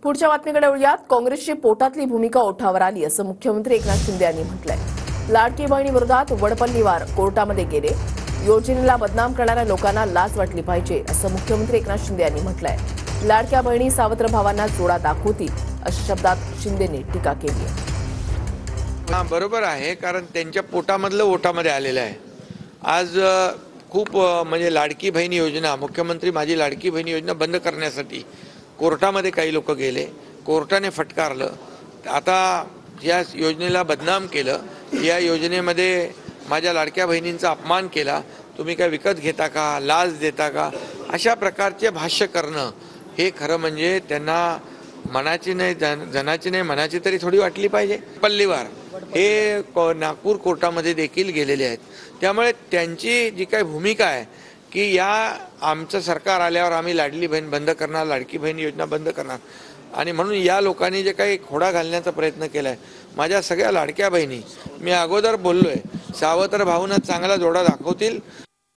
पुढच्या बातमीकडे वळूयात। काँग्रेसची पोटातली भूमिका ओठावर आली असं मुख्यमंत्री एकनाथ शिंदे यांनी म्हटलंय। लाडकी बहिणीविरोधात वडपल्लीवार कोर्टामध्ये गेले। योजनेला बदनाम करणाऱ्या लोकांना लाज वाटली पाहिजे असं मुख्यमंत्री एकनाथ शिंदे यांनी म्हटलंय। लाडक्या बहिणी सावत्र भावांना जोडा दाखवतील अशा शब्दात शिंदेंनी टीका केली आहे। बरोबर आहे, कारण त्यांच्या पोटामधलं ओठामध्ये आलेलं आहे। आज खूप म्हणजे लाडकी बहीण योजना, मुख्यमंत्री माझी लाडकी बहीण योजना बंद करण्यासाठी कोर्टामध्ये काही लोक गेले, कोर्टाने फटकारलं। आता या योजनेला बदनाम केलं, या योजनेमध्ये माझ्या लाडक्या बहिणींचा अपमान केला। तुम्ही काय विकत घेता का, लाज देता का, अशा प्रकारचे भाष्य करणं हे खरं म्हणजे त्यांना मनाची नाही जनाची नाही मनाची तरी थोडी वाटली पाहिजे। पल्लीवार हे नागपूर कोर्टामध्ये देखील गेलेले आहेत। त्यामुळे त्यांची जी काही भूमिका आहे की या आमचं सरकार आल्यावर आम्ही लाडली बहीण बंद करणार, लाडकी बहीण योजना बंद करणार, आणि म्हणून या लोकांनी जे काही खोडा घालण्याचा प्रयत्न केला आहे, माझ्या सगळ्या लाडक्या बहिणी मी अगोदर बोललोय, सावत्र भाऊंना चांगला जोडा दाखवतील।